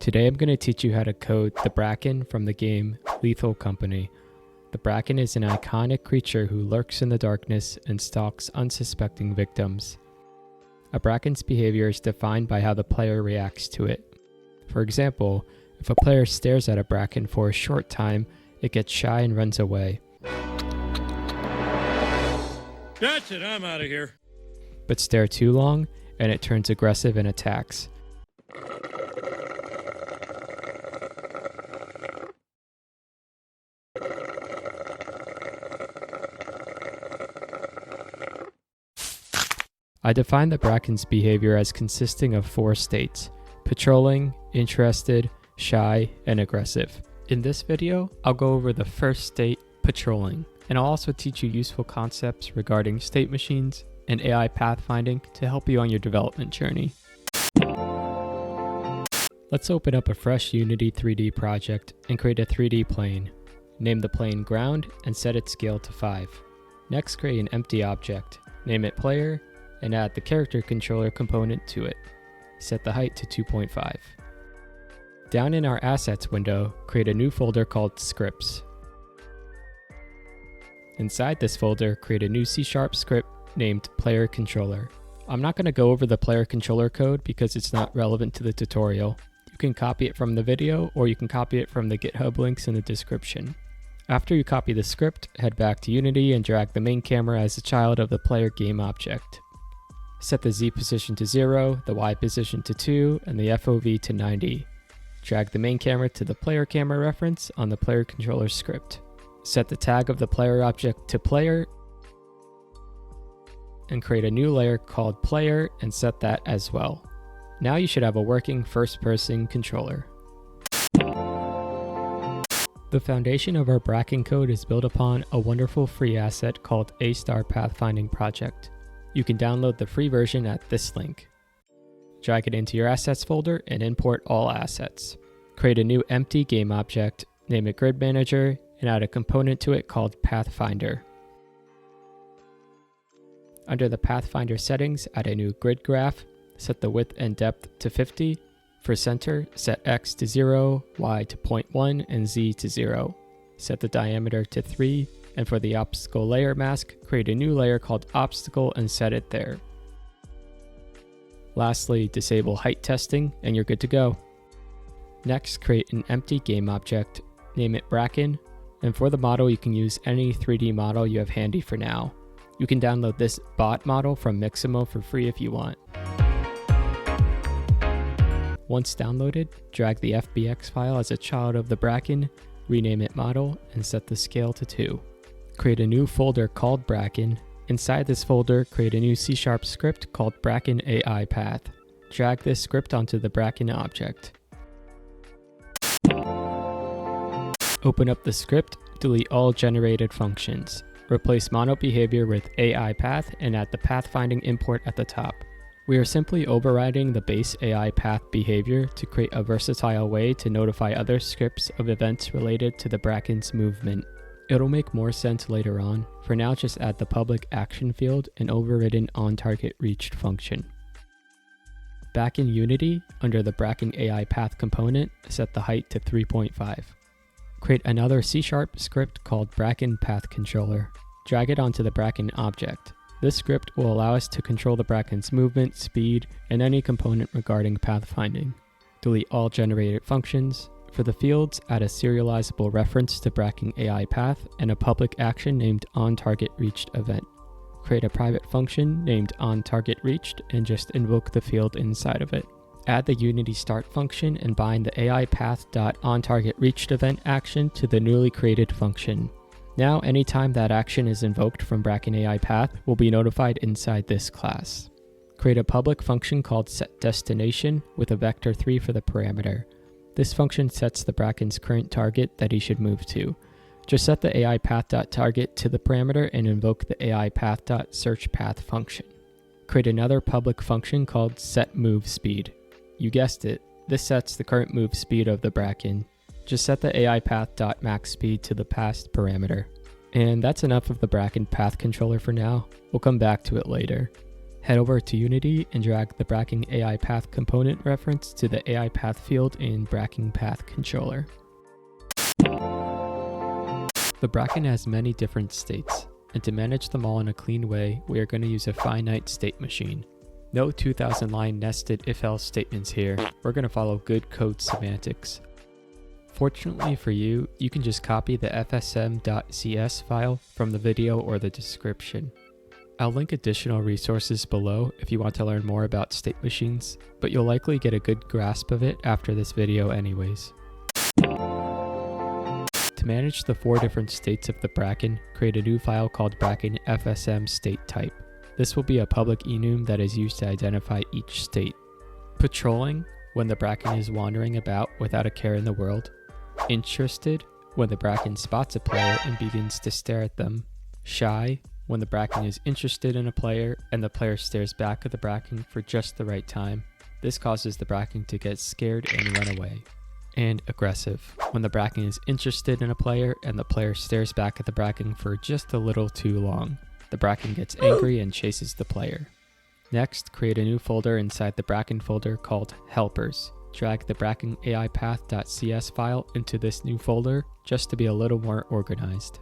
Today I'm going to teach you how to code the Bracken from the game Lethal Company. The Bracken is an iconic creature who lurks in the darkness and stalks unsuspecting victims. A Bracken's behavior is defined by how the player reacts to it. For example, if a player stares at a Bracken for a short time, it gets shy and runs away. That's it, I'm out of here. But stare too long, and it turns aggressive and attacks. I define the Bracken's behavior as consisting of 4 states: patrolling, interested, shy, and aggressive. In this video, I'll go over the first state, patrolling, and I'll also teach you useful concepts regarding state machines and AI pathfinding to help you on your development journey. Let's open up a fresh Unity 3D project and create a 3D plane. Name the plane ground and set its scale to 5. Next, create an empty object. Name it player and add the character controller component to it. Set the height to 2.5. Down in our assets window, create a new folder called scripts. Inside this folder, create a new C# script named PlayerController. I'm not going to go over the PlayerController code because it's not relevant to the tutorial. You can copy it from the video or you can copy it from the GitHub links in the description. After you copy the script, head back to Unity and drag the main camera as a child of the player game object. Set the Z position to 0, the Y position to 2, and the FOV to 90. Drag the main camera to the player camera reference on the PlayerController script. Set the tag of the player object to player and create a new layer called player and set that as well. Now you should have a working first-person controller. The foundation of our Bracken code is built upon a wonderful free asset called AI Pathfinding project. You can download the free version at this link. Drag it into your assets folder and import all assets. Create a new empty game object, name it Grid Manager, and add a component to it called Pathfinder. Under the Pathfinder settings, add a new grid graph, set the width and depth to 50. For center, set X to 0, Y to 0.1, and Z to 0. Set the diameter to 3, and for the obstacle layer mask, create a new layer called obstacle and set it there. Lastly, disable height testing, and you're good to go. Next, create an empty game object, name it Bracken, and for the model you can use any 3D model you have handy for now. You can download this bot model from Mixamo for free if you want. Once downloaded, drag the FBX file as a child of the Bracken, rename it model, and set the scale to 2. Create a new folder called Bracken. Inside this folder, create a new C# script called Bracken AI Path. Drag this script onto the Bracken object. Open up the script, delete all generated functions. Replace mono behavior with AI path and add the pathfinding import at the top. We are simply overriding the base AI path behavior to create a versatile way to notify other scripts of events related to the Bracken's movement. It'll make more sense later on. For now, just add the public action field and overridden onTargetReached function. Back in Unity, under the Bracken AI path component, set the height to 3.5. Create another C# script called Bracken Path Controller. Drag it onto the Bracken object. This script will allow us to control the Bracken's movement, speed, and any component regarding pathfinding. Delete all generated functions. For the fields, add a serializable reference to Bracken AI path and a public action named onTargetReached event. Create a private function named onTargetReached and just invoke the field inside of it. Add the Unity start function and bind the AI path.onTargetReached event action to the newly created function. Now, anytime that action is invoked from Bracken AI path will be notified inside this class. Create a public function called setDestination with a vector 3 for the parameter. This function sets the Bracken's current target that he should move to. Just set the AI path.target to the parameter and invoke the AI path.searchPath function. Create another public function called setMoveSpeed. You guessed it, this sets the current move speed of the Bracken. Just set the AI path.maxSpeed to the past parameter. And that's enough of the Bracken path controller for now. We'll come back to it later. Head over to Unity and drag the Bracken AI Path component reference to the AI Path field in Bracken Path Controller. The Bracken has many different states, and to manage them all in a clean way, we are going to use a finite state machine. No 2,000 line nested if-else statements here. We're going to follow good code semantics. Fortunately for you, you can just copy the fsm.cs file from the video or the description. I'll link additional resources below if you want to learn more about state machines, but you'll likely get a good grasp of it after this video anyways. To manage the 4 different states of the Bracken, create a new file called Bracken FSM state type. This will be a public enum that is used to identify each state. Patrolling, when the Bracken is wandering about without a care in the world. Interested, when the Bracken spots a player and begins to stare at them. Shy, when the Bracken is interested in a player and the player stares back at the Bracken for just the right time. This causes the Bracken to get scared and run away. And aggressive, when the Bracken is interested in a player and the player stares back at the Bracken for just a little too long. The Bracken gets angry and chases the player. Next, create a new folder inside the Bracken folder called Helpers. Drag the Bracken AI Path.cs file into this new folder just to be a little more organized.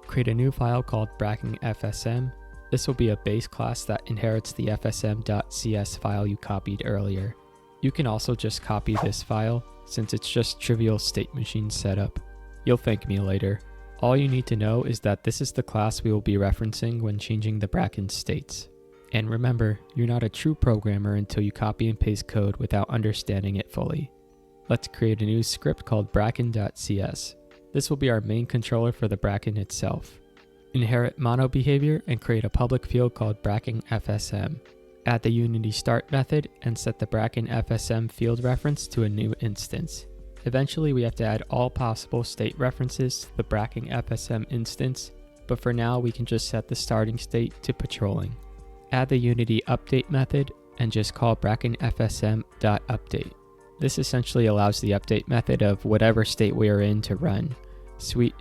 Create a new file called Bracken FSM. This will be a base class that inherits the fsm.cs file you copied earlier. You can also just copy this file since it's just trivial state machine setup. You'll thank me later. All you need to know is that this is the class we will be referencing when changing the Bracken states. And remember, you're not a true programmer until you copy and paste code without understanding it fully. Let's create a new script called Bracken.cs. This will be our main controller for the Bracken itself. Inherit mono behavior and create a public field called Bracken FSM. Add the Unity start method and set the Bracken FSM field reference to a new instance. Eventually we have to add all possible state references to the Bracken FSM instance, but for now we can just set the starting state to patrolling. Add the Unity update method and just call Bracken FSM.update. This essentially allows the update method of whatever state we are in to run. Sweet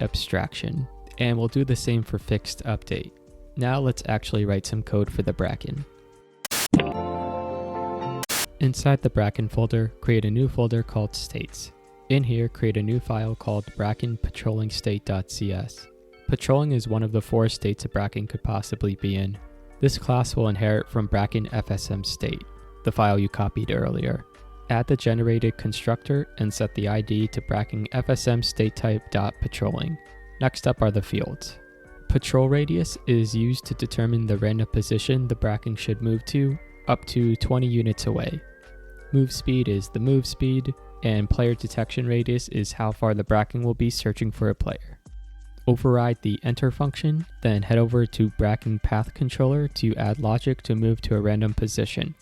abstraction. And we'll do the same for fixed update. Now let's actually write some code for the Bracken. Inside the Bracken folder, create a new folder called states. In here, create a new file called Bracken patrolling state.cs. Patrolling is one of the 4 states a Bracken could possibly be in. This class will inherit from Bracken FSM state, the file you copied earlier. Add the generated constructor and set the ID to Bracken FSM state type.patrolling. Next up are the fields. Patrol radius is used to determine the random position the Bracken should move to, up to 20 units away. Move speed is the move speed, and player detection radius is how far the Bracken will be searching for a player. Override the enter function, then head over to Bracken Path Controller to add logic to move to a random position.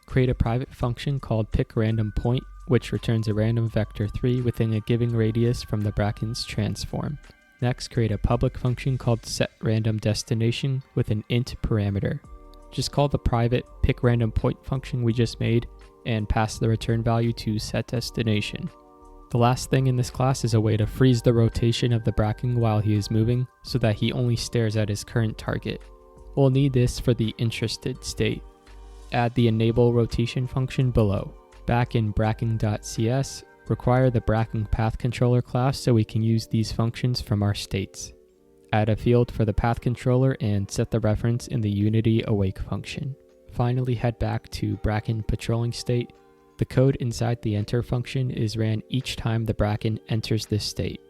Create a private function called pickRandomPoint, which returns a random vector 3 within a given radius from the Bracken's transform. Next, create a public function called setRandomDestination with an int parameter. Just call the private pickRandomPoint function we just made and pass the return value to setDestination. The last thing in this class is a way to freeze the rotation of the Bracken while he is moving so that he only stares at his current target. We'll need this for the interested state. Add the enable rotation function below. Back in Bracken.cs, require the Bracken Path Controller class so we can use these functions from our states. Add a field for the Path Controller and set the reference in the Unity awake function. Finally, head back to Bracken patrolling state. The code inside the enter function is ran each time the Bracken enters this state.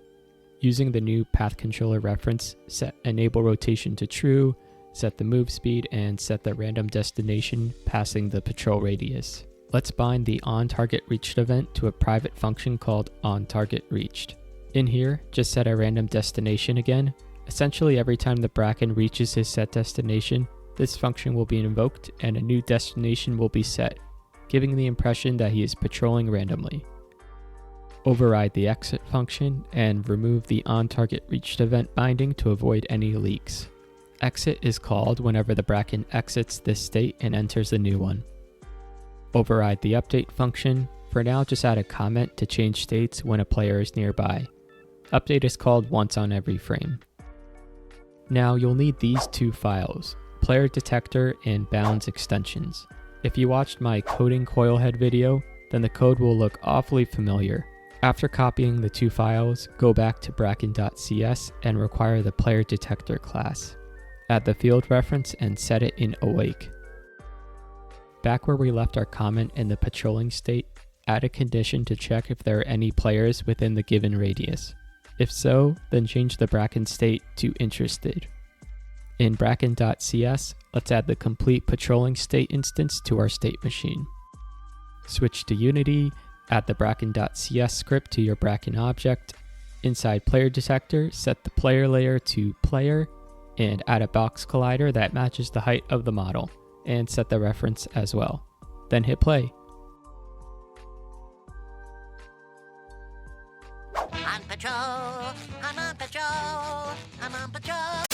Using the new Path Controller reference, set enable rotation to true, set the move speed, and set the random destination passing the patrol radius. Let's bind the onTargetReached event to a private function called onTargetReached. In here, just set a random destination again. Essentially, every time the Bracken reaches his set destination, this function will be invoked and a new destination will be set, giving the impression that he is patrolling randomly. Override the exit function and remove the onTargetReached event binding to avoid any leaks. Exit is called whenever the Bracken exits this state and enters a new one. Override the update function. For now, just add a comment to change states when a player is nearby. Update is called once on every frame. Now you'll need these 2 files, player detector and bounds extensions. If you watched my coding coilhead video, then the code will look awfully familiar. After copying the two files, go back to Bracken.cs and require the player detector class. Add the field reference and set it in awake. Back where we left our comment in the patrolling state, add a condition to check if there are any players within the given radius. If so, then change the Bracken state to interested. In Bracken.cs, let's add the complete patrolling state instance to our state machine. Switch to Unity, add the Bracken.cs script to your Bracken object. Inside player detector, set the player layer to player and add a box collider that matches the height of the model, and set the reference as well. Then hit play. On patrol, I'm on patrol, I'm on patrol.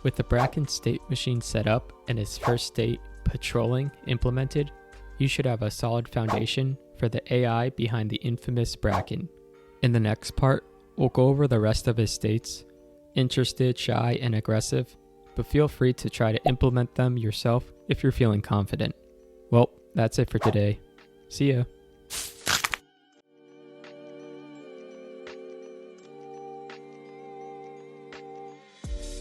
With the Bracken state machine set up and its first state, patrolling, implemented, you should have a solid foundation for the AI behind the infamous Bracken. In the next part, we'll go over the rest of his states, interested, shy, and aggressive, but feel free to try to implement them yourself if you're feeling confident. Well, that's it for today. See ya.